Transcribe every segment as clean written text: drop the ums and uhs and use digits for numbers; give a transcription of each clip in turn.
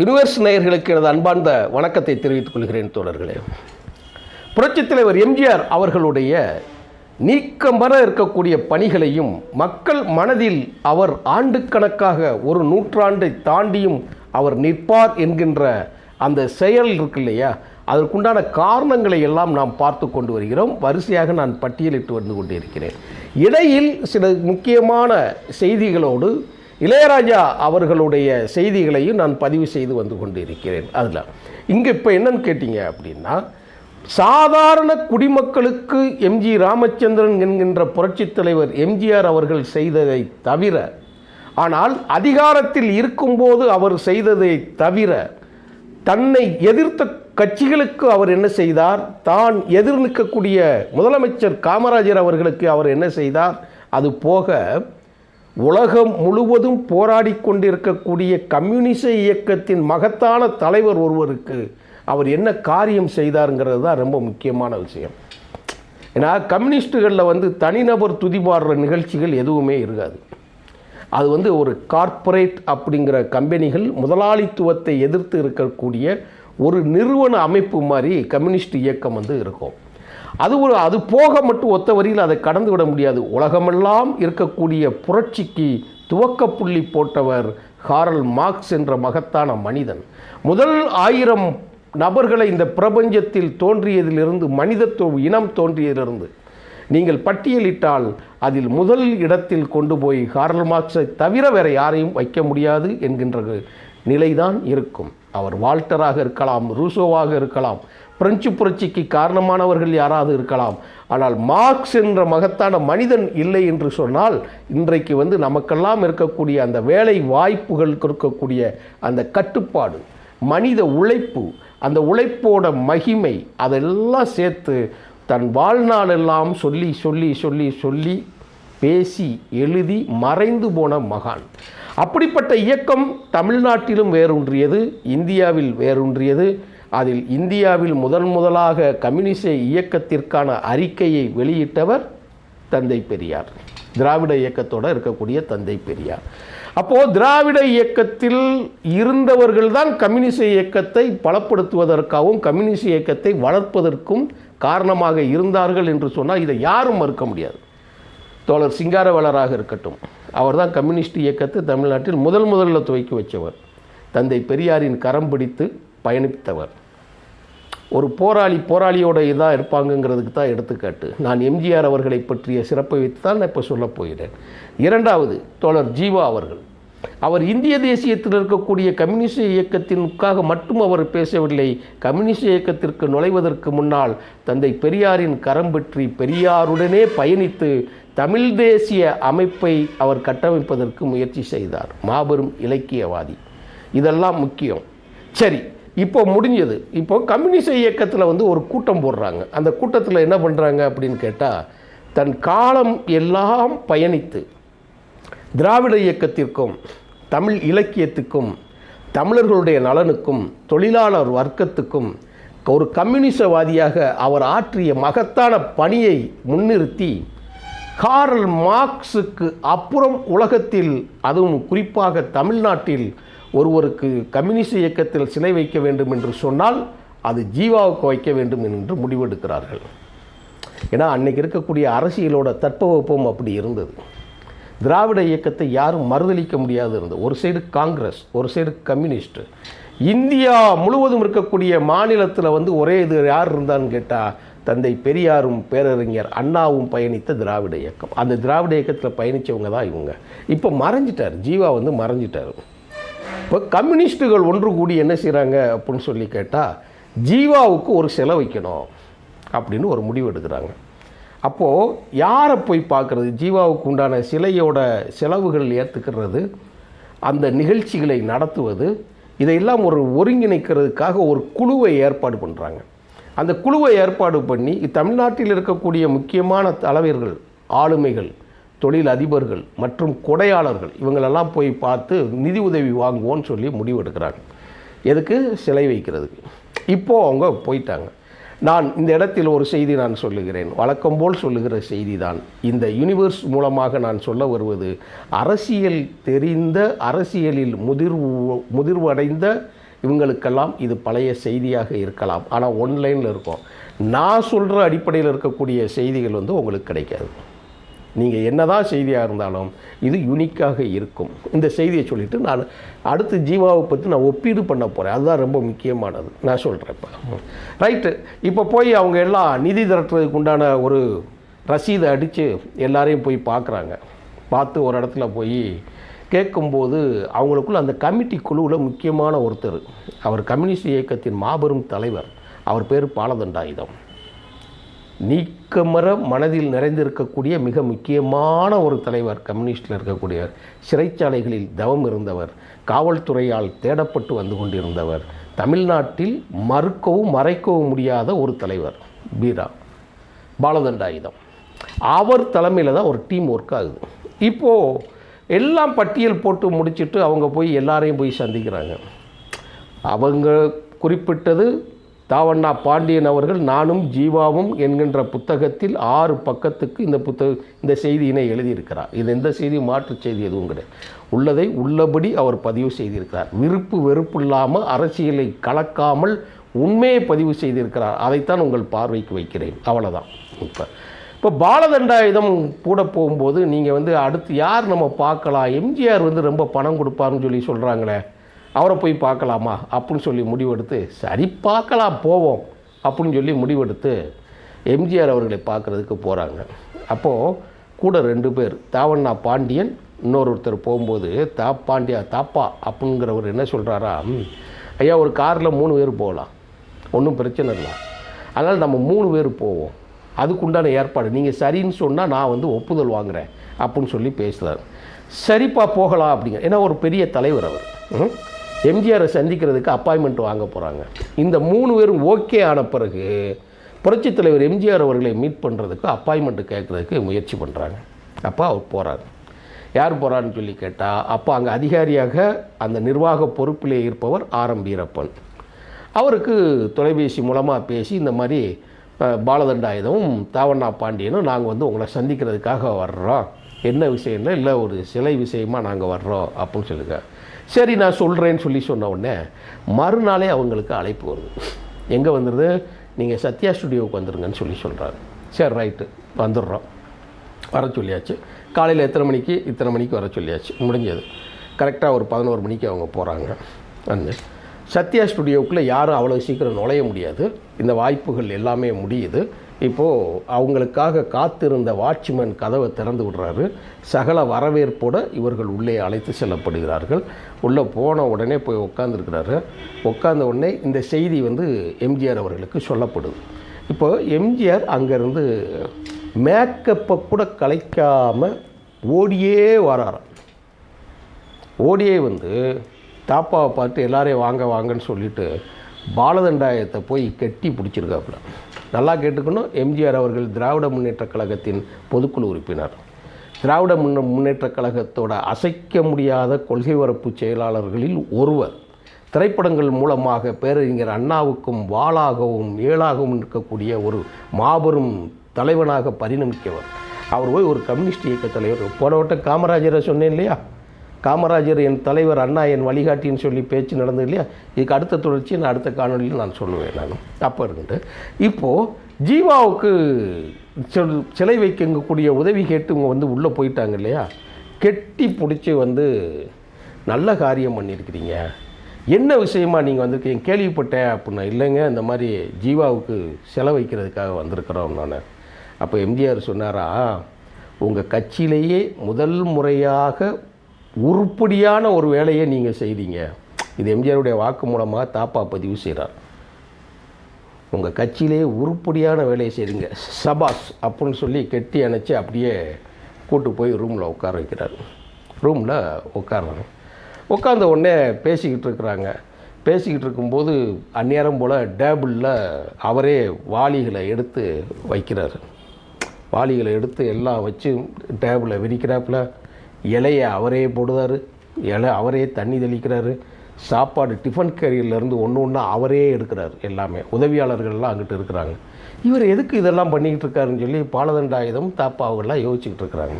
Universe நேயர்களுக்கு எனது அன்பார்ந்த வணக்கத்தை தெரிவித்துக் கொள்கிறேன் தோழர்களே. புரட்சித் தலைவர் எம்ஜிஆர் அவர்களுடைய நீக்கமற இருக்கக்கூடிய பணிகளையும் மக்கள் மனதில் அவர் ஆண்டுக்கணக்காக ஒரு நூற்றாண்டை தாண்டியும் அவர் நிற்பார் என்கின்ற அந்த செயல் இருக்கு இல்லையா, அதற்குண்டான காரணங்களை எல்லாம் நாம் பார்த்து கொண்டு வருகிறோம். வரிசையாக நான் பட்டியலிட்டு வந்து கொண்டிருக்கிறேன். இடையில் சில முக்கியமான செய்திகளோடு இளையராஜா அவர்களுடைய செய்திகளையும் நான் பதிவு செய்து வந்து கொண்டிருக்கிறேன். அதில் இங்கே இப்போ என்னன்னு கேட்டீங்க அப்படின்னா, சாதாரண குடிமக்களுக்கு எம்ஜி ராமச்சந்திரன் என்கின்ற புரட்சித் தலைவர் எம்ஜிஆர் அவர்கள் செய்ததை தவிர, ஆனால் அதிகாரத்தில் இருக்கும்போது அவர் செய்ததை தவிர தன்னை எதிர்த்த கட்சிகளுக்கு அவர் என்ன செய்தார், தான் எதிர் நிற்கக்கூடிய முதலமைச்சர் காமராஜர் அவர்களுக்கு அவர் என்ன செய்தார், அது போக உலகம் முழுவதும் போராடி கொண்டிருக்கக்கூடிய கம்யூனிச இயக்கத்தின் மகத்தான தலைவர் ஒருவருக்கு அவர் என்ன காரியம் செய்தாருங்கிறது தான் ரொம்ப முக்கியமான விஷயம். ஏன்னா கம்யூனிஸ்டுகளில் தனிநபர் துதிபாடுற நிகழ்ச்சிகள் எதுவுமே இருக்காது. அது ஒரு கார்ப்பரேட் அப்படிங்கிற கம்பெனிகள் முதலாளித்துவத்தை எதிர்த்து இருக்கக்கூடிய ஒரு நிறுவன அமைப்பு மாதிரி கம்யூனிஸ்ட் இயக்கம் இருக்கும். அது போக மட்டும் ஒத்த வரியில் அதை கடந்து விட முடியாது. உலகமெல்லாம் இருக்கக்கூடிய புரட்சிக்கு துவக்க புள்ளி போட்டவர் காரல் மார்க்ஸ் என்ற மகத்தான மனிதன். முதல் 1000 நபர்களை இந்த பிரபஞ்சத்தில் தோன்றியதிலிருந்து, மனிதத்துவ இனம் தோன்றியதிலிருந்து நீங்கள் பட்டியலிட்டால் அதில் முதல் இடத்தில் கொண்டு போய் காரல் மார்க்ஸை தவிர வேறு யாரையும் வைக்க முடியாது என்கின்ற நிலைதான் இருக்கும். அவர் வால்டராக இருக்கலாம், ரூசோவாக இருக்கலாம், பிரெஞ்சு புரட்சிக்கு காரணமானவர்கள் யாராவது இருக்கலாம். ஆனால் மார்க்ஸ் என்ற மகத்தான மனிதன் இல்லை என்று சொன்னால் இன்றைக்கு நமக்கெல்லாம் இருக்கக்கூடிய அந்த வேலை வாய்ப்புகள் இருக்கக்கூடிய அந்த கட்டுப்பாடு, மனித உழைப்பு, அந்த உழைப்போட மகிமை, அதெல்லாம் சேர்த்து தன் வாழ்நாளெல்லாம் சொல்லி சொல்லி சொல்லி சொல்லி பேசி எழுதி மறைந்து போன மகான். அப்படிப்பட்ட இயக்கம் தமிழ்நாட்டிலும் வேரூன்றியது, இந்தியாவில் வேரூன்றியது. அதில் இந்தியாவில் முதலாக கம்யூனிச இயக்கத்திற்கான அறிக்கையை வெளியிட்டவர் தந்தை பெரியார். திராவிட இயக்கத்தோடு இருக்கக்கூடிய தந்தை பெரியார். அப்போது திராவிட இயக்கத்தில் இருந்தவர்கள் தான் கம்யூனிச இயக்கத்தை பலப்படுத்துவதற்காகவும் கம்யூனிச இயக்கத்தை வளர்ப்பதற்கும் காரணமாக இருந்தார்கள் என்று சொன்னால் இதை யாரும் மறுக்க முடியாது. தோழர் சிங்காரவேலராக இருக்கட்டும், அவர் தான் கம்யூனிஸ்ட் இயக்கத்தை தமிழ்நாட்டில் முதல்ல துவக்கி வச்சவர். தந்தை பெரியாரின் கரம் பிடித்து பயணித்தவர். ஒரு போராளியோட இதாக இருப்பாங்கங்கிறதுக்கு தான் எடுத்துக்காட்டு. நான் எம்ஜிஆர் அவர்களை பற்றிய சிறப்பை வைத்து தான் நான் இப்போ சொல்ல போகிறேன். இரண்டாவது தோழர் ஜீவா அவர்கள். அவர் இந்திய தேசியத்தில் இருக்கக்கூடிய கம்யூனிச இயக்கத்திற்காக மட்டும் அவர் பேசவில்லை. கம்யூனிச இயக்கத்திற்கு நுழைவதற்கு முன்னால் தந்தை பெரியாரின் கரம் பற்றி பெரியாருடனே பயணித்து தமிழ் தேசிய அமைப்பை அவர் கட்டமைப்பதற்கு முயற்சி செய்தார். மாபெரும் இலக்கியவாதி. இதெல்லாம் முக்கியம். சரி, இப்போ முடிஞ்சது. இப்போ கம்யூனிச இயக்கத்தில் ஒரு கூட்டம் போடுறாங்க. அந்த கூட்டத்தில் என்ன பண்ணுறாங்க அப்படின்னு கேட்டால், தன் காலம் எல்லாம் பயணித்து திராவிட இயக்கத்திற்கும் தமிழ் இலக்கியத்துக்கும் தமிழர்களுடைய நலனுக்கும் தொழிலாளர் வர்க்கத்துக்கும் ஒரு கம்யூனிசவாதியாக அவர் ஆற்றிய மகத்தான பணியை முன்னிறுத்தி காரல் மார்க்ஸுக்கு அப்புறம் உலகத்தில், அதுவும் குறிப்பாக தமிழ்நாட்டில் ஒருவருக்கு கம்யூனிச இயக்கத்தில் சிலை வைக்க வேண்டும் என்று சொன்னால் அது ஜீவாவுக்கு வைக்க வேண்டும் என்று முடிவெடுக்கிறார்கள். ஏன்னா அன்றைக்கி இருக்கக்கூடிய அரசியலோட தட்பவெப்பம் அப்படி இருந்தது. திராவிட இயக்கத்தை யாரும் மறுதளிக்க முடியாது இருந்தது. ஒரு சைடு காங்கிரஸ், ஒரு சைடு கம்யூனிஸ்ட். இந்தியா முழுவதும் இருக்கக்கூடிய மாநிலத்தில் ஒரே இது யார் இருந்தான்னு கேட்டால் தந்தை பெரியாரும் பேரறிஞர் அண்ணாவும் பயணித்த திராவிட இயக்கம். அந்த திராவிட இயக்கத்தில் பயணித்தவங்க தான் இவங்க. இப்போ மறைஞ்சிட்டார், ஜீவா மறைஞ்சிட்டார். இப்போ கம்யூனிஸ்ட்டுகள் ஒன்று கூடி என்ன செய்கிறாங்க அப்படின்னு சொல்லி கேட்டால், ஜீவாவுக்கு ஒரு சிலை வைக்கணும் அப்படின்னு ஒரு முடிவு எடுக்கிறாங்க. அப்போது யாரை போய் பார்க்குறது, ஜீவாவுக்கு உண்டான சிலையோட செலவுகள் ஏற்றுக்கிறது, அந்த நிகழ்ச்சிகளை நடத்துவது, இதையெல்லாம் ஒருங்கிணைக்கிறதுக்காக ஒரு குழுவை ஏற்பாடு பண்ணுறாங்க. அந்த குழுவை ஏற்பாடு பண்ணி தமிழ்நாட்டில் இருக்கக்கூடிய முக்கியமான தலைவர்கள், ஆளுமைகள், தொழில் அதிபர்கள் மற்றும் கொடையாளர்கள் இவங்களெல்லாம் போய் பார்த்து நிதி உதவி வாங்குவோன்னு சொல்லி முடிவெடுக்கிறாங்க. எதுக்கு? சிலை வைக்கிறதுக்கு. இப்போது அவங்க போயிட்டாங்க. நான் இந்த இடத்தில் ஒரு செய்தி நான் சொல்லுகிறேன், வழக்கம்போல் சொல்லுகிற செய்தி தான். இந்த யூனிவர்ஸ் மூலமாக நான் சொல்ல வருவது, அரசியல் தெரிந்த, அரசியலில் முதிர்வடைந்த இவங்களுக்கெல்லாம் இது பழைய செய்தியாக இருக்கலாம். ஆனால் ஒன்லைனில் இருக்கும். நான் சொல்கிற அடிப்படையில் இருக்கக்கூடிய செய்திகள் வந்து உங்களுக்கு கிடைக்காது. நீங்கள் என்ன தான் செய்தியாக இருந்தாலும் இது யூனிக்காக இருக்கும். இந்த செய்தியை சொல்லிவிட்டு நான் அடுத்து ஜீவாவை பற்றி நான் ஒப்பீடு பண்ண போகிறேன். அதுதான் ரொம்ப முக்கியமானது. நான் சொல்கிறேன் இப்போ ரைட்டு. இப்போ போய் அவங்க எல்லாம் நிதி திரட்டுறதுக்கு உண்டான ஒரு ரசீதை அடித்து எல்லாரையும் போய் பார்க்குறாங்க. பார்த்து ஒரு இடத்துல போய் கேட்கும்போது அவங்களுக்குள்ள அந்த கமிட்டி குழுவில் முக்கியமான ஒருத்தர், அவர் கம்யூனிஸ்ட் இயக்கத்தின் மாபெரும் தலைவர், அவர் பேர் பாலதண்டாயுதம். நீக்கமர மனதில் நிறைந்திருக்கக்கூடிய மிக முக்கியமான ஒரு தலைவர், கம்யூனிஸ்டில் இருக்கக்கூடியவர், சிறைச்சாலைகளில் தவம் இருந்தவர், காவல்துறையால் தேடப்பட்டு வந்து கொண்டிருந்தவர், தமிழ்நாட்டில் மறுக்கவும் மறைக்கவும் முடியாத ஒரு தலைவர் பீரா பாலதண்டாயுதம். அவர் தலைமையில் தான் ஒரு டீம் ஒர்க் ஆகுது. இப்போது எல்லாம் பட்டியல் போட்டு முடிச்சுட்டு அவங்க போய் எல்லாரையும் போய் சந்திக்கிறாங்க. அவங்க குறிப்பிட்டது தாவண்ணா பாண்டியன் அவர்கள் நானும் ஜீவாவும் என்கின்ற புத்தகத்தில் 6 பக்கத்துக்கு இந்த செய்தியினை எழுதியிருக்கிறார். இது எந்த செய்தி மாற்று செய்தி எதுவும் கிடையாது. உள்ளதை உள்ளபடி அவர் பதிவு செய்திருக்கிறார். விருப்பு வெறுப்பு இல்லாமல் அரசியலை கலக்காமல் உண்மையை பதிவு செய்திருக்கிறார். அதைத்தான் உங்கள் பார்வைக்கு வைக்கிறேன். அவ்வளோதான். இப்போ பாலதண்டாயுதம் கூட போகும்போது நீங்கள் வந்து அடுத்து யார் நம்ம பார்க்கலாம், எம்ஜிஆர் வந்து ரொம்ப பணம் கொடுப்பாருன்னு சொல்லி சொல்கிறாங்களே, அவரை போய் பார்க்கலாமா அப்படின்னு சொல்லி முடிவெடுத்து, சரி பார்க்கலாம் போவோம் அப்படின்னு சொல்லி முடிவெடுத்து எம்ஜிஆர் அவர்களை பார்க்குறதுக்கு போகிறாங்க. அப்போது கூட 2 பேர், தாவண்ணா பாண்டியன், இன்னொருத்தர் போகும்போது தாப்பா அப்படிங்கிறவர் என்ன சொல்கிறாரா, ஐயா ஒரு காரில் 3 பேர் போகலாம், ஒன்றும் பிரச்சனை இல்லை, அதனால் நம்ம 3 பேர் போவோம், அதுக்குண்டான ஏற்பாடு நீங்கள் சரின்னு சொன்னால் நான் வந்து ஒப்புதல் வாங்குகிறேன் அப்படின்னு சொல்லி பேசுகிறார். சரிப்பா போகலாம் அப்படிங்க. ஏன்னா ஒரு பெரிய தலைவர் அவர். எம்ஜிஆரை சந்திக்கிறதுக்கு அப்பாயின்மெண்ட் வாங்க போகிறாங்க. இந்த 3 பேரும் ஓகே ஆன பிறகு புரட்சித் தலைவர் எம்ஜிஆர் அவர்களை மீட் பண்ணுறதுக்கு அப்பாயின்மெண்ட் கேட்குறதுக்கு முயற்சி பண்ணுறாங்க. அப்போ அவர் போகிறார். யார் போகிறான்னு சொல்லி கேட்டால், அப்போ அங்கே அதிகாரியாக அந்த நிர்வாக பொறுப்பிலே இருப்பவர் ஆர்.எம். வீரப்பன். அவருக்கு தொலைபேசி மூலமாக பேசி இந்த மாதிரி பாலதண்டாயுதமும் தாவண்ணா பாண்டியனும் நாங்கள் வந்து உங்களை சந்திக்கிறதுக்காக வர்றோம், என்ன விஷயம்னா இல்லை ஒரு சிலை விஷயமாக நாங்கள் வர்றோம் அப்படின்னு சொல்லுங்க. சரி நான் சொல்கிறேன்னு சொன்ன உடனே மறுநாளே அவங்களுக்கு அழைப்பு வருது. எங்கே வந்துடுது, நீங்கள் சத்யா ஸ்டுடியோவுக்கு வந்துடுங்கன்னு சொல்கிறாங்க. சரி ரைட்டு வந்துடுறோம், வர சொல்லியாச்சு. காலையில் எத்தனை மணிக்கு, இத்தனை மணிக்கு வர சொல்லியாச்சு, முடிஞ்சது. கரெக்டாக ஒரு 11 மணிக்கு அவங்க போகிறாங்க. வந்து சத்யா ஸ்டுடியோவுக்குள்ளே யாரும் அவ்வளோ சீக்கிரம் நுழைய முடியாது. இந்த வாய்ப்புகள் எல்லாமே முடியுது. இப்போது அவங்களுக்காக காத்திருந்த வாட்ச்மேன் கதவை திறந்து விடுறாரு. சகல வரவேற்போடு இவர்கள் உள்ளே அழைத்து செல்லப்படுகிறார்கள். உள்ளே போன உடனே போய் உட்காந்துருக்கிறாரு. உட்கார்ந்த உடனே இந்த செய்தி வந்து எம்ஜிஆர் அவர்களுக்கு சொல்லப்படுது. இப்போ எம்ஜிஆர் அங்கேருந்து மேக்கப்பை கூட கலைக்காமல் ஓடியே வராராம். ஓடியே வந்து தாப்பாவை பார்த்து எல்லாரையும் வாங்கன்னு சொல்லிவிட்டு பாலதண்டாயத்தை போய் கெட்டி பிடிச்சிருக்காப்புல. நல்லா கேட்டுக்கணும், எம்ஜிஆர் அவர்கள் திராவிட முன்னேற்றக் கழகத்தின் பொதுக்குழு உறுப்பினர், திராவிட முன்னேற்றக் கழகத்தோட அசைக்க முடியாத கொள்கை பரப்பு செயலாளர்களில் ஒருவர். திரைப்படங்கள் மூலமாக பேரறிஞர் அண்ணாவுக்கும் வாளாகவும் ஏழாகவும் இருக்கக்கூடிய ஒரு மாபெரும் தலைவனாக பரிணமிக்கவர். அவர் போய் ஒரு கம்யூனிஸ்ட் இயக்க தலைவர். போன வட்டம் காமராஜரை சொன்னேன் இல்லையா, காமராஜர் என் தலைவர், அண்ணா என் வழிகாட்டின்னு சொல்லி பேச்சு நடந்தது இல்லையா, இதுக்கு அடுத்த தொடர்ச்சி நான் அடுத்த காணொலியில் நான் சொல்லுவேன். நான் அப்போ இருந்துட்டு இப்போது ஜீவாவுக்கு சிலை வைக்கக்கூடிய உதவி கேட்டு இவங்க வந்து உள்ளே போயிட்டாங்க இல்லையா, கெட்டி பிடிச்சி வந்து நல்ல காரியம் பண்ணியிருக்கிறீங்க, என்ன விஷயமா நீங்கள் வந்திருக்கீங்க கேள்விப்பட்டேன் அப்படின்னா, இல்லைங்க இந்த மாதிரி ஜீவாவுக்கு சிலை வைக்கிறதுக்காக வந்திருக்கிறோம் நான். அப்போ எம்ஜிஆர் சொன்னாரா, உங்கள் கட்சியிலேயே முதல் முறையாக உருப்படியான ஒரு வேலையை நீங்கள் செய்தீங்க. இது எம்ஜிஆருடைய வாக்கு மூலமாக தாப்பா பதிவு செய்கிறார். உங்கள் கட்சியிலேயே உருப்படியான வேலையை செய்கிறீங்க, சபாஸ் அப்படின்னு சொல்லி கெட்டி அணைச்சி அப்படியே கூட்டு போய் ரூமில் உட்கார வைக்கிறார். ரூமில் உட்கார்றாங்க. உட்கார்ந்த உடனே பேசிக்கிட்டு இருக்கிறாங்க. பேசிக்கிட்டு இருக்கும்போது அந்நேரம் போல் டேபிளில் அவரே வாளிகளை எடுத்து வைக்கிறார். வாளிகளை எடுத்து எல்லாம் வச்சு டேபிளில் விரிக்கிறாப்புல. இலையை அவரே போடுறாரு, இலை அவரே தண்ணி தெளிக்கிறாரு, சாப்பாடு டிஃபன் கேரியர்லேருந்து ஒன்று அவரே எடுக்கிறார். எல்லாமே உதவியாளர்கள்லாம் அங்கிட்டு இருக்கிறாங்க. இவர் எதுக்கு இதெல்லாம் பண்ணிக்கிட்டு இருக்காருன்னு சொல்லி பாலதண்டாயுதம் தாப்பாவெல்லாம் யோசிச்சுக்கிட்டு இருக்கிறாங்க.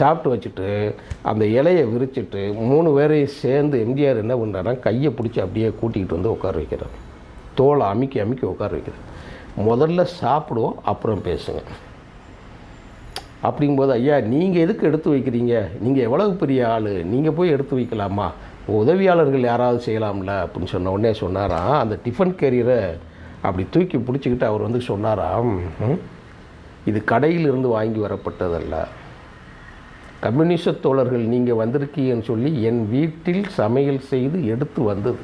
சாப்பிட்டு வச்சுட்டு அந்த இலையை விரிச்சிட்டு 3 பேரையும் சேர்ந்து எம்ஜிஆர் என்ன பண்ணுறாருன்னா கையை பிடிச்சி அப்படியே கூட்டிகிட்டு வந்து உட்கார வைக்கிறார். தோலை அமுக்கி அமுக்கி உட்கார வைக்கிறார். முதல்ல சாப்பிடுவோம், அப்புறம் பேசுங்க. அப்படிங்கும்போது, ஐயா நீங்கள் எதுக்கு எடுத்து வைக்கிறீங்க, நீங்கள் எவ்வளவு பெரிய ஆள், நீங்கள் போய் எடுத்து வைக்கலாமா, உதவியாளர்கள் யாராவது செய்யலாம்ல அப்படின்னு சொன்ன உடனே சொன்னாராம், அந்த டிஃபன் கேரியரை அப்படி தூக்கி பிடிச்சிக்கிட்டு அவர் வந்து சொன்னாராம், இது கடையிலிருந்து வாங்கி வரப்பட்டதல்ல, கம்யூனிஸ்ட் தோழர்கள் நீங்கள் வந்திருக்கீங்கன்னு சொல்லி என் வீட்டில் சமையல் செய்து எடுத்து வந்தது.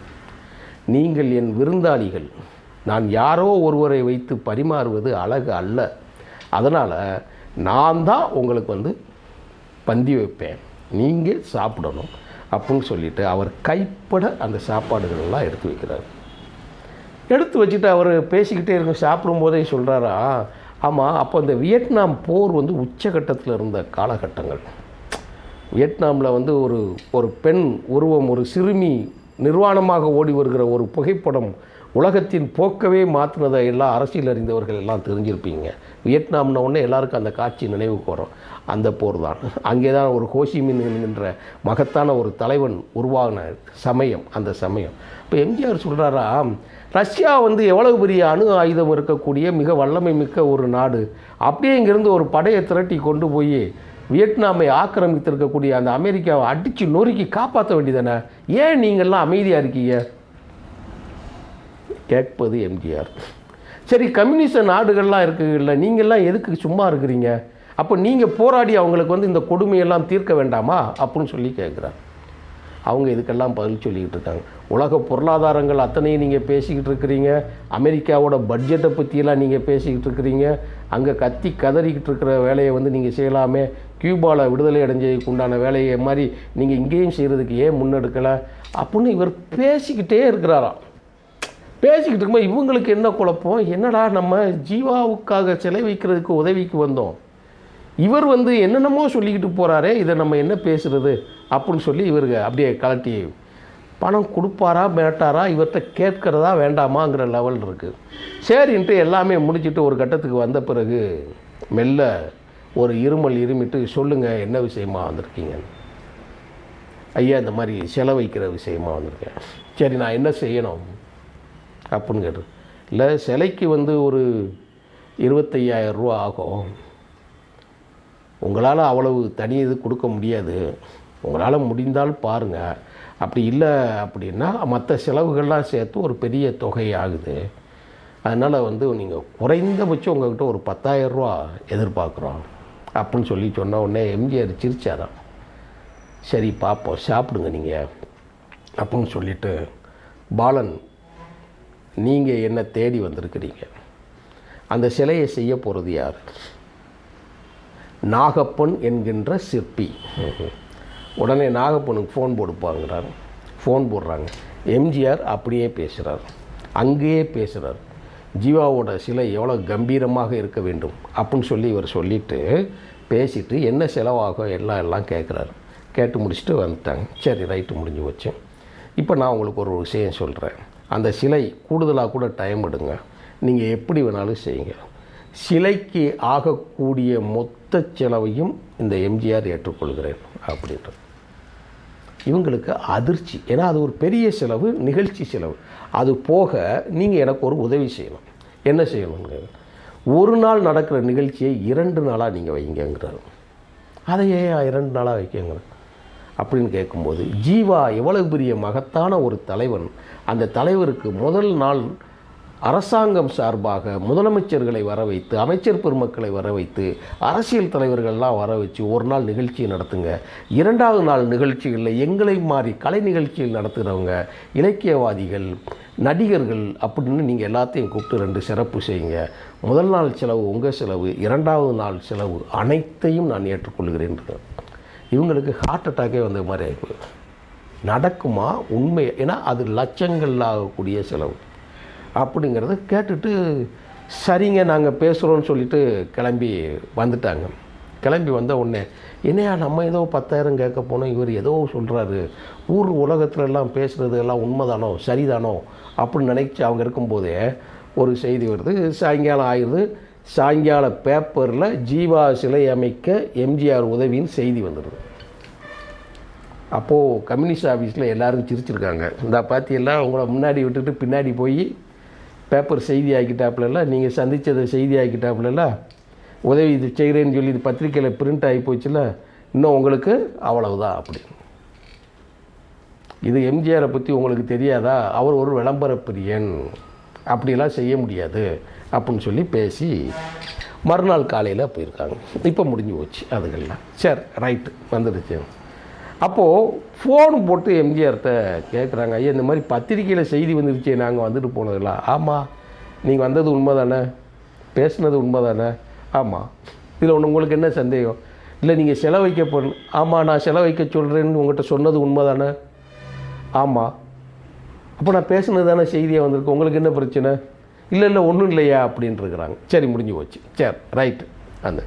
நீங்கள் என் விருந்தாளிகள். நான் யாரோ ஒருவரை வைத்து பரிமாறுவது அழகு அல்ல. அதனால் நான் தான் உங்களுக்கு வந்து பந்தி வைப்பேன், நீங்கள் சாப்பிடணும் அப்படின்னு சொல்லிவிட்டு அவர் கைப்பட அந்த சாப்பாடுகளெல்லாம் எடுத்து வைக்கிறார். எடுத்து வச்சுட்டு அவர் பேசிக்கிட்டே இருக்கும். சாப்பிடும்போதே சொல்கிறாரா, ஆமாம் அப்போ இந்த வியட்நாம் போர் வந்து உச்சகட்டத்தில் இருந்த காலகட்டங்கள். வியட்நாமில் வந்து ஒரு பெண் உருவம், ஒரு சிறுமி நிர்வாணமாக ஓடி வருகிற ஒரு புகைப்படம் உலகத்தின் போக்கவே மாற்றினதை எல்லாம் அரசியல் அறிந்தவர்கள் எல்லாம் தெரிஞ்சிருப்பீங்க. வியட்நாம்ன ஒன்று எல்லாருக்கும் அந்த காட்சி நினைவுக்கு வரும். அந்த போர் தான். அங்கே தான் ஒரு ஹோசிமின் என்கின்ற மகத்தான ஒரு தலைவன் உருவான சமயம், அந்த சமயம். இப்போ எம்ஜிஆர் சொல்கிறாரா, ரஷ்யா வந்து எவ்வளவு பெரிய அணு ஆயுதம் இருக்கக்கூடிய மிக வல்லமை மிக்க ஒரு நாடு, அப்படியே இங்கேருந்து ஒரு படையை திரட்டி கொண்டு போய் வியட்நாமை ஆக்கிரமித்திருக்கக்கூடிய அந்த அமெரிக்காவை அடித்து நொறுக்கி காப்பாற்ற வேண்டியதானே, ஏன் நீங்கள்லாம் அமைதியாக இருக்கீங்க? கேட்பது எம்ஜிஆர். சரி, கம்யூனிஸ்ட் நாடுகள்லாம் இருக்குல்ல, நீங்கள்லாம் எதுக்கு சும்மா இருக்கிறீங்க, அப்போ நீங்கள் போராடி அவங்களுக்கு வந்து இந்த கொடுமையெல்லாம் தீர்க்க வேண்டாமா அப்படின்னு சொல்லி கேட்குறாங்க. அவங்க இதுக்கெல்லாம் பதில் சொல்லிக்கிட்டு இருக்காங்க. உலக பொருளாதாரங்கள் அத்தனையும் நீங்கள் பேசிக்கிட்டு இருக்கிறீங்க, அமெரிக்காவோட பட்ஜெட்டை பற்றியெல்லாம் நீங்கள் பேசிக்கிட்டு இருக்கிறீங்க, அங்கே கத்தி கதறிக்கிட்டு இருக்கிற வேலையை வந்து நீங்கள் செய்யலாமே, கியூபாவில் விடுதலை அடைஞ்சதுக்கு உண்டான வேலையை மாதிரி நீங்கள் இங்கேயும் செய்கிறதுக்கு ஏன் முன்னெடுக்கலை அப்படின்னு இவர் பேசிக்கிட்டே இருக்கிறாராம். பேசிக்கிட்டு இருக்கும்போது இவங்களுக்கு என்ன குழப்பம், என்னடா நம்ம ஜீவாவுக்காக சிலை வைக்கிறதுக்கு உதவிக்கு வந்தோம், இவர் வந்து என்னென்னமோ சொல்லிக்கிட்டு போகிறாரே, இதை நம்ம என்ன பேசுகிறது அப்படின்னு சொல்லி இவருக்கு அப்படியே கலட்டி பணம் கொடுப்பாரா மேட்டாரா, இவர்கிட்ட கேட்கிறதா வேண்டாமாங்கிற லெவல் இருக்குது. சரின்ட்டு எல்லாமே முடிச்சுட்டு ஒரு கட்டத்துக்கு வந்த பிறகு மெல்ல ஒரு இருமிட்டு, சொல்லுங்கள் என்ன விஷயமா வந்திருக்கீங்க? ஐயா இந்த மாதிரி சிலை வைக்கிற விஷயமா வந்திருக்கேன். சரி, நான் என்ன செய்யணும் அப்படின்னு கேட்டு, இல்லை சிலைக்கு வந்து ஒரு 25,000 ரூபா ஆகும், உங்களால் அவ்வளவு தனி இது கொடுக்க முடியாது, உங்களால் முடிந்தால் பாருங்கள், அப்படி இல்லை அப்படின்னா மற்ற செலவுகள்லாம் சேர்த்து ஒரு பெரிய தொகை ஆகுது, அதனால் வந்து நீங்கள் குறைந்தபட்சம் உங்கள்கிட்ட ஒரு 10,000 ரூபா எதிர்பார்க்குறோம் அப்படின்னு சொல்லி சொன்ன உடனே எம்ஜிஆர் சிரிச்சாராம். சரி பார்ப்போம், சாப்பிடுங்க நீங்கள் அப்படின்னு சொல்லிவிட்டு, பாலன் நீங்கள் என்ன தேடி வந்திருக்கிறீங்க, அந்த சிலையை செய்ய போகிறது யார்? நாகப்பன் என்கின்ற சிற்பி. உடனே நாகப்பனுக்கு ஃபோன் போடுப்பாங்கிறார். ஃபோன் போடுறாங்க. எம்ஜிஆர் அப்படியே பேசுகிறார், அங்கேயே பேசுகிறார். ஜீவாவோட சிலை எவ்வளோ கம்பீரமாக இருக்க வேண்டும் அப்படின்னு சொல்லி இவர் சொல்லிவிட்டு பேசிவிட்டு என்ன செலவாகும் எல்லாம் கேட்குறாரு. கேட்டு முடிச்சுட்டு வந்துட்டாங்க. சரி ரைட்டு, முடிஞ்சு வச்சு. இப்போ நான் உங்களுக்கு ஒரு விஷயம் சொல்கிறேன். அந்த சிலை கூடுதலாக கூட டைம் எடுங்க, நீங்கள் எப்படி வேணாலும் செய்யுங்க, சிலைக்கு ஆகக்கூடிய மொத்த செலவையும் இந்த எம்ஜிஆர் ஏற்றுக்கொள்கிறேன் அப்படின்றது. இவங்களுக்கு அதிர்ச்சி. ஏன்னா அது ஒரு பெரிய செலவு, நிகழ்ச்சி செலவு. அது போக நீங்கள் எனக்கு ஒரு உதவி செய்யணும். என்ன செய்யணுங்க? ஒரு நாள் நடக்கிற நிகழ்ச்சியை 2 நாளாக நீங்கள் வைங்கிறாரு. அதையே 2 நாளாக வைக்கங்கிற அப்படின்னு கேட்கும்போது, ஜீவா எவ்வளவு பெரிய மகத்தான ஒரு தலைவன். அந்த தலைவருக்கு முதல் நாள் அரசாங்கம் சார்பாக முதலமைச்சர்களை வர வைத்து, அமைச்சர் பெருமக்களை வர வைத்து, அரசியல் தலைவர்கள்லாம் வர வச்சு ஒரு நாள் நிகழ்ச்சியை நடத்துங்க. 2வது நாள் நிகழ்ச்சிகளில் எங்களை மாறி கலை நிகழ்ச்சிகள் நடத்துகிறவங்க, இலக்கியவாதிகள், நடிகர்கள் அப்படின்னு நீங்கள் எல்லாத்தையும் கூப்பிட்டு 2 சிறப்பு செய்யுங்க. முதல் நாள் செலவு உங்கள் செலவு, 2வது நாள் செலவு அனைத்தையும் நான் ஏற்றுக்கொள்கிறேன். இவங்களுக்கு ஹார்ட் அட்டாக்கே வந்த மாதிரி ஆகிப்போகுது. நடக்குமா உண்மை? ஏன்னா அது லட்சங்கள் ஆகக்கூடிய செலவு அப்படிங்கிறத கேட்டுட்டு, சரிங்க நாங்கள் பேசுகிறோன்னு சொல்லிவிட்டு கிளம்பி வந்துட்டாங்க. கிளம்பி வந்த உடனே, என்னையா நம்ம ஏதோ 10,000 கேட்க போனோம், இவர் ஏதோ சொல்கிறாரு, ஊர் உலகத்துலலாம் பேசுகிறது எல்லாம் உண்மைதானோ சரிதானோ அப்படின்னு நினைச்சி அவங்க இருக்கும்போதே ஒரு செய்தி வருது. சாயங்காலம் ஆயிடுது. சாயங்கால பேப்பரில் ஜீவா சிலை அமைக்க எம்ஜிஆர் உதவின்னு செய்தி வந்துடுது. அப்போது கம்யூனிஸ்ட் ஆஃபீஸில் எல்லோரும் சிரிச்சிருக்காங்க. இந்த பார்த்தியெல்லாம் உங்களை முன்னாடி விட்டுட்டு பின்னாடி போய் பேப்பர் செய்தி ஆக்கிட்டாப்புலலாம், நீங்கள் சந்தித்ததை செய்தி ஆக்கிட்டாப்புலலாம், உதவி இது செய்கிறேன்னு சொல்லி இது பத்திரிக்கையில் பிரிண்ட் ஆகி போச்சுல, இன்னும் உங்களுக்கு அவ்வளவுதான் அப்படி. இது எம்ஜிஆரை பற்றி உங்களுக்கு தெரியாதா, அவர் ஒரு விளம்பர பிரியன், அப்படிலாம் செய்ய முடியாது அப்படின்னு சொல்லி பேசி மறுநாள் காலையில் போயிருக்காங்க. இப்போ முடிஞ்சு போச்சு அதுகள்லாம். சரி, ரைட்டு வந்துடுச்சு. அப்போது ஃபோன் போட்டு எம்ஜிஆர்கிட்ட கேட்குறாங்க, ஐயா இந்த மாதிரி பத்திரிக்கையில் செய்தி வந்துருச்சு, நாங்கள் வந்துட்டு போனதெல்லாம். ஆமாம், நீங்கள் வந்தது உண்மை தானே, பேசுனது உண்மை தானே? ஆமாம். இதில் ஒன்று உங்களுக்கு என்ன சந்தேகம்? இல்லை நீங்கள் செலவைக்க போகணும். ஆமாம், நான் செலவைக்க சொல்கிறேன்னு உங்கள்கிட்ட சொன்னது உண்மை தானே? ஆமாம். அப்போ நான் பேசுனது தானே செய்தியாக வந்திருக்கு, உங்களுக்கு என்ன பிரச்சனை? இல்லை ஒன்றும் இல்லையா அப்படின்ட்டுருக்குறாங்க. சரி, முடிஞ்சு போச்சு. சரி, ரைட்டு. அந்த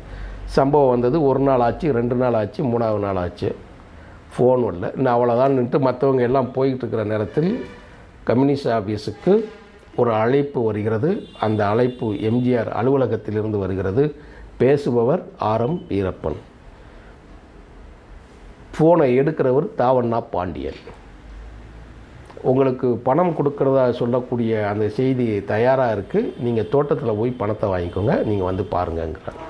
சம்பவம் வந்தது ஒரு நாள் ஆச்சு, 2 நாள் ஆச்சு, 3ஆவது நாள் ஆச்சு, ஃபோன் வரல. இன்னும் அவ்வளோதான்ட்டு மற்றவங்க எல்லாம் போய்கிட்டு இருக்கிற நேரத்தில் கம்யூனிஸ்ட் ஆஃபீஸுக்கு ஒரு அழைப்பு வருகிறது. அந்த அழைப்பு எம்ஜிஆர் அலுவலகத்திலிருந்து வருகிறது. பேசுபவர் ஆர்.எம். வீரப்பன். ஃபோனை எடுக்கிறவர் தாவண்ணா பாண்டியன். உங்களுக்கு பணம் கொடுக்குறதா சொல்லக்கூடிய அந்த செய்தி தயாராக இருக்குது, நீங்கள் தோட்டத்தில் போய் பணத்தை வாங்கிக்கோங்க, நீங்கள் வந்து பாருங்கங்கிறாங்க.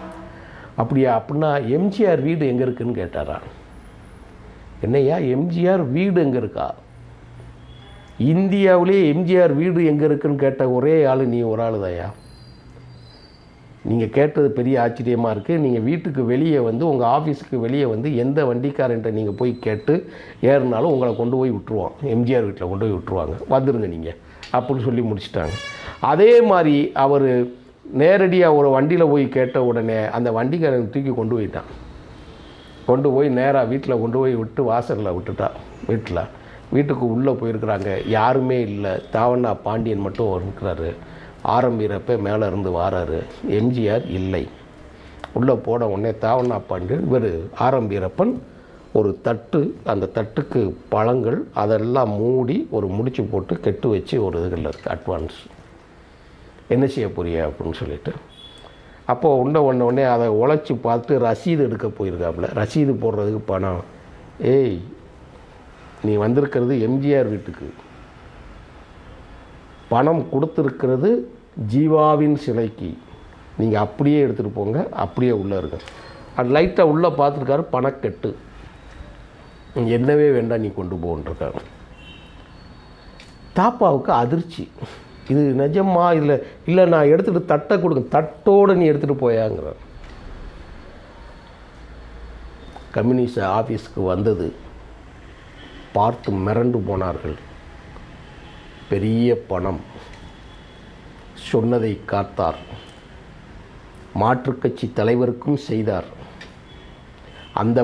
அப்படியா? அப்படின்னா எம்ஜிஆர் வீடு எங்கே இருக்குதுன்னு கேட்டாரா? என்னையா எம்ஜிஆர் வீடு எங்கே இருக்கா? இந்தியாவிலே எம்ஜிஆர் வீடு எங்கே இருக்குன்னு கேட்ட ஒரே ஆள் நீ ஒரு ஆள் தாயா. நீங்கள் கேட்டது பெரிய ஆச்சரியமாக இருக்குது. நீங்கள் வீட்டுக்கு வெளியே வந்து உங்கள் ஆஃபீஸுக்கு வெளியே வந்து எந்த வண்டிக்காரன்ட்ட நீங்கள் போய் கேட்டு ஏறினாலும் உங்களை கொண்டு போய் விட்டுருவான், எம்ஜிஆர் வீட்டில் கொண்டு போய் விட்டுருவாங்க, வந்துடுங்க நீங்கள் அப்படின்னு சொல்லி முடிச்சிட்டாங்க. அதே மாதிரி அவர் நேரடியாக ஒரு வண்டியில் போய் கேட்ட உடனே அந்த வண்டிக்காரன் தூக்கி கொண்டு போயிட்டான். கொண்டு போய் நேராக வீட்டில் கொண்டு போய் விட்டு வாசலில் விட்டுட்டா. வீட்டுக்கு உள்ளே போயிருக்கிறாங்க, யாருமே இல்லை, தாவண்ணா பாண்டியன் மட்டும் இருக்கிறாரு. ஆர்.எம். வீரப்பன் மேலே இருந்து வாராரு, எம்ஜிஆர் இல்லை. உள்ளே போட உடனே தாவண்ணா பாண்டியன் இவர் ஆர்.எம். வீரப்பன் ஒரு தட்டு, அந்த தட்டுக்கு பழங்கள் அதெல்லாம் மூடி ஒரு முடிச்சு போட்டு கெட்டு வச்சு ஒரு இதில் இருக்குது அட்வான்ஸ், என்ன செய்ய போறியா அப்படின்னு சொல்லிட்டு. அப்போது உடனே அதை உழைச்சி பார்த்து ரசீது எடுக்க போயிருக்காப்புல. ரசீது போடுறதுக்கு பணம். ஏய், நீ வந்திருக்கிறது எம்ஜிஆர் வீட்டுக்கு, பணம் கொடுத்துருக்கிறது ஜீவாவின் சிலைக்கு, நீங்கள் அப்படியே எடுத்துகிட்டு போங்க, அப்படியே உள்ளே இருக்க. அது லைட்டாக உள்ளே பார்த்துருக்காரு, பணக்கெட்டு, என்னவே வேண்டாம் நீ கொண்டு போன்றிருக்காரு. தாப்பாவுக்கு அதிர்ச்சி, இது நிஜமா இதில் இல்லை, நான் எடுத்துகிட்டு தட்டை கொடுங்க, தட்டோடு நீ எடுத்துகிட்டு போயாங்கிறார். கம்யூனிஸ்ட் ஆஃபீஸுக்கு வந்தது பார்த்து மிரண்டு போனார்கள். பெரிய பணம், சொன்னதை காத்தார், மாற்றுக் கட்சி தலைவருக்கும் செய்தார். அந்த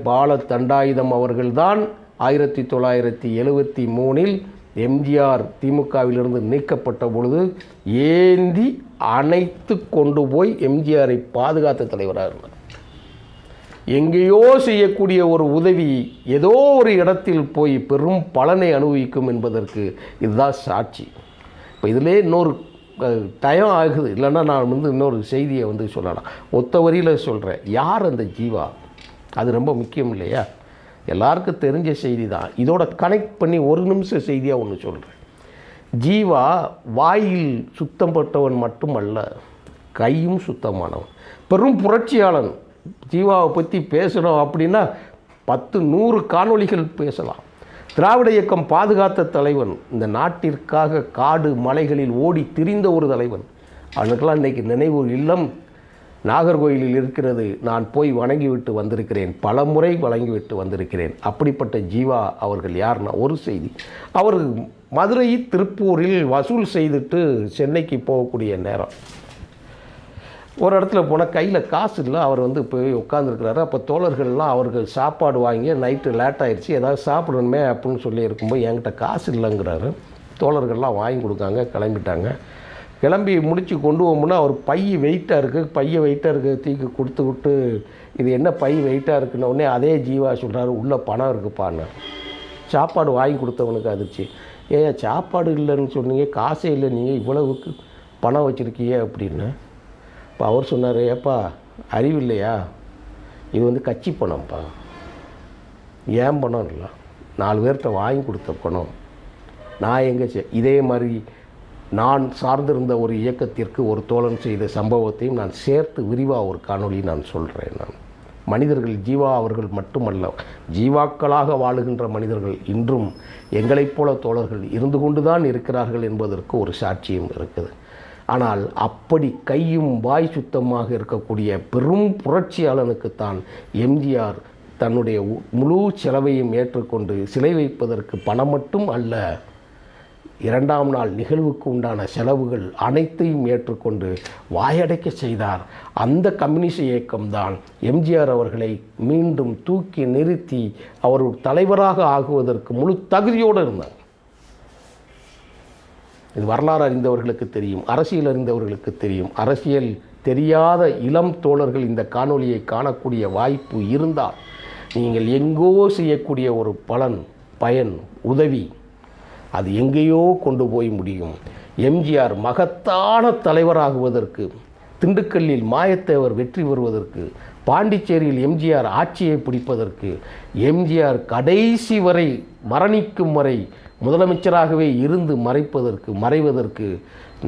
பால தண்டாயுதம் அவர்கள்தான் 1973 எம்ஜிஆர் திமுகவிலிருந்து நீக்கப்பட்ட பொழுது ஏந்தி அணைத்து கொண்டு போய் எம்ஜிஆரை பாதுகாத்த தலைவராக இருந்தார். எங்கேயோ செய்யக்கூடிய ஒரு உதவி ஏதோ ஒரு இடத்தில் போய் பெரும் பலனை அனுபவிக்கும் என்பதற்கு இதுதான் சாட்சி. இப்போ இதிலே இன்னொரு டைம் ஆகுது, இல்லைன்னா நான் இன்னொரு செய்தியை சொல்லலாம். ஒத்த வரியில் சொல்கிறேன், யார் அந்த ஜீவா, அது ரொம்ப முக்கியம் இல்லையா? எல்லாருக்கும் தெரிஞ்ச செய்தி தான். இதோட கனெக்ட் பண்ணி ஒரு நிமிஷம் செய்தியாக ஒன்று சொல்கிறேன். ஜீவா வாயில் சுத்தம் பட்டவன் மட்டுமல்ல, கையும் சுத்தமானவன், பெரும் புரட்சியாளன். ஜீவாவை பற்றி பேசணும் அப்படின்னா 10-100 காணொளிகள் பேசலாம். திராவிட இயக்கம் பாதுகாத்த தலைவன், இந்த நாட்டிற்காக காடு மலைகளில் ஓடி திரிந்த ஒரு தலைவன். அவனுக்கெல்லாம் இன்றைக்கி நினைவு இல்லம் நாகர்கோயிலில் இருக்கிறது. நான் போய் வணங்கிவிட்டு வந்திருக்கிறேன், பல முறை வணங்கிவிட்டு வந்திருக்கிறேன். அப்படிப்பட்ட ஜீவா அவர்கள் யாருன்னா, ஒரு செய்தி, அவர் மதுரை திருப்பூரில் வசூல் செய்துட்டு சென்னைக்கு போகக்கூடிய நேரம், ஒரு இடத்துல போனால் கையில் காசு இல்லை. அவர் போய் உட்காந்துருக்கிறாரு. அப்போ தோழர்கள்லாம் அவர்கள் சாப்பாடு வாங்கி நைட்டு லேட் ஆகிடுச்சு, ஏதாவது சாப்பிடணுமே அப்படின்னு சொல்லி இருக்கும்போது என்கிட்ட காசு இல்லைங்கிறாரு. தோழர்கள்லாம் வாங்கி கொடுக்காங்க, கிளம்பிட்டாங்க. கிளம்பி முடித்து கொண்டு போகும்போது அவர் பை வெயிட்டாக இருக்குது, வெயிட்டாக இருக்குது, தூக்கி கொடுத்து விட்டு இது என்ன பை வெயிட்டாக இருக்குன்னு உடனே அதே ஜீவா சொல்கிறாரு, உள்ளே பணம் இருக்குப்பான்னு. சாப்பாடு வாங்கி கொடுத்தவனுக்கு அதிர்ச்சி, ஏன் சாப்பாடு இல்லைன்னு சொன்னீங்க, காசே இல்லை, நீங்கள் இவ்வளவுக்கு பணம் வச்சுருக்கீங்க அப்படின்னு. இப்போ அவர் சொன்னார், ஏப்பா அறிவில்லையா, இது வந்து கட்சி பணம்ப்பா, ஏன் பணம் இல்லை, 4 பேர்கிட்ட வாங்கி கொடுத்த பணம். நான் எங்கே இதே மாதிரி நான் சார்ந்திருந்த ஒரு இயக்கத்திற்கு ஒரு தோழன் செய்த சம்பவத்தையும் நான் சேர்த்து விரிவாக ஒரு காணொளி நான் சொல்கிறேன். நான் மனிதர்கள் ஜீவா அவர்கள் மட்டுமல்ல, ஜீவாக்களாக வாழுகின்ற மனிதர்கள் இன்றும் எங்களைப் போல தோழர்கள் இருந்து கொண்டு தான் இருக்கிறார்கள் என்பதற்கு ஒரு சாட்சியம் இருக்குது. ஆனால் அப்படி கையும் வாய் சுத்தமாக இருக்கக்கூடிய பெரும் புரட்சியாளனுக்குத்தான் எம்ஜிஆர் தன்னுடைய முழு செலவையும் ஏற்றுக்கொண்டு சிலை வைப்பதற்கு பணம் மட்டும் அல்ல, 2ஆம் நாள் நிகழ்வுக்கு உண்டான செலவுகள் அனைத்தையும் ஏற்றுக்கொண்டு வாயடைக்க செய்தார். அந்த கம்யூனிஸ்ட் இயக்கம்தான் எம்ஜிஆர் அவர்களை மீண்டும் தூக்கி நிறுத்தி அவர் தலைவராக ஆகுவதற்கு முழு தகுதியோடு இருந்தார். இது வரலாறு அறிந்தவர்களுக்கு தெரியும், அரசியல் அறிந்தவர்களுக்கு தெரியும். அரசியல் தெரியாத இளம் தோழர்கள் இந்த காணொளியை காணக்கூடிய வாய்ப்பு இருந்தால் நீங்கள் எங்கோ செய்யக்கூடிய ஒரு பயன் உதவி அது எங்கேயோ கொண்டு போய் முடியும். எம்ஜிஆர் மகத்தான தலைவராகுவதற்கு, திண்டுக்கல்லில் மாயத்தேவர் வெற்றி பெறுவதற்கு, பாண்டிச்சேரியில் எம்ஜிஆர் ஆட்சியை பிடிப்பதற்கு, எம்ஜிஆர் கடைசி வரை மரணிக்கும் வரை முதலமைச்சராகவே இருந்து மறைவதற்கு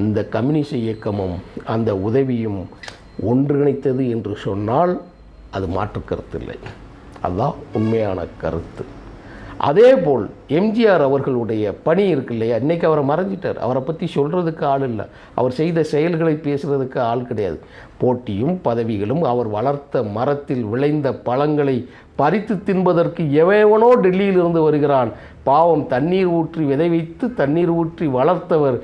இந்த கம்யூனிஸ்ட் இயக்கமும் அந்த உதவியும் ஒன்றிணைத்தது என்று சொன்னால் அது மாற்று கருத்தில்லை. அதுதான் உண்மையான கருத்து. அதேபோல் எம்ஜிஆர் அவர்களுடைய பணி இருக்கு இல்லையா, இன்றைக்கி அவரை மறைஞ்சிட்டார். அவரை பற்றி சொல்கிறதுக்கு ஆள் இல்லை, அவர் செய்த செயல்களை பேசுகிறதுக்கு ஆள் கிடையாது. போட்டியும் பதவிகளும், அவர் வளர்த்த மரத்தில் விளைந்த பழங்களை பறித்து தின்பதற்கு எவனோ டெல்லியிலிருந்து வருகிறான். பாவம், தண்ணீர் ஊற்றி விதை வைத்து தண்ணீர் ஊற்றி வளர்த்தவர்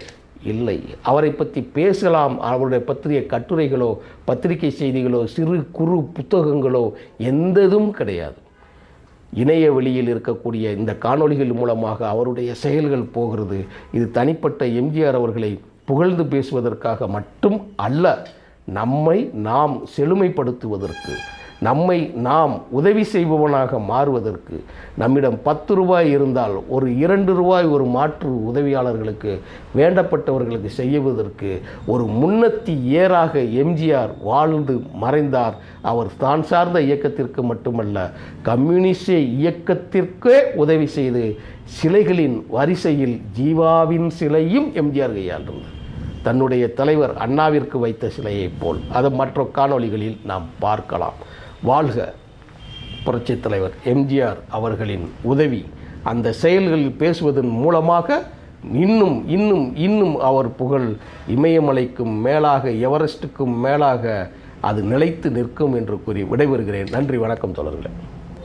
இல்லை. அவரை பற்றி பேசலாம், அவருடைய பற்றிய கட்டுரைகளோ பத்திரிகை செய்திகளோ சிறு குறு புத்தகங்களோ எந்ததும் கிடையாது. இணைய வெளியில் இருக்கக்கூடிய இந்த காணொளிகள் மூலமாக அவருடைய செயல்கள் போகிறது. இது தனிப்பட்ட எம்ஜிஆர் அவர்களை புகழ்ந்து பேசுவதற்காக மட்டும் அல்ல, நம்மை நாம் செழுமைப்படுத்துவதற்கு, நம்மை நாம் உதவி செய்பவனாக மாறுவதற்கு. நம்மிடம் 10 ரூபாய் இருந்தால் ஒரு 2 ரூபாய் ஒரு மாற்று உதவியாளர்களுக்கு, வேண்டப்பட்டவர்களுக்கு செய்வதற்கு ஒரு முன்னத்தி ஏராக எம்ஜிஆர் வாழ்ந்து மறைந்தார். அவர் தான் சார்ந்த இயக்கத்திற்கு மட்டுமல்ல, கம்யூனிஸ்ட் இயக்கத்திற்கே உதவி செய்து சிலைகளின் வரிசையில் ஜீவாவின் சிலையும் எம்ஜிஆர் கையாண்டிருந்தார். தன்னுடைய தலைவர் அண்ணாவிற்கு வைத்த சிலையைப் போல். அதை மற்ற காணொளிகளில் நாம் பார்க்கலாம். வாழ்க புரட்சித் தலைவர் எம்ஜிஆர் அவர்களின் உதவி. அந்த செயல்களில் பேசுவதன் மூலமாக இன்னும் இன்னும் இன்னும் அவர் புகழ் இமயமலைக்கும் மேலாக, எவரெஸ்ட்டுக்கும் மேலாக அது நிலைத்து நிற்கும் என்று கூறி விடைபெறுகிறேன். நன்றி, வணக்கம் தோழர்களே.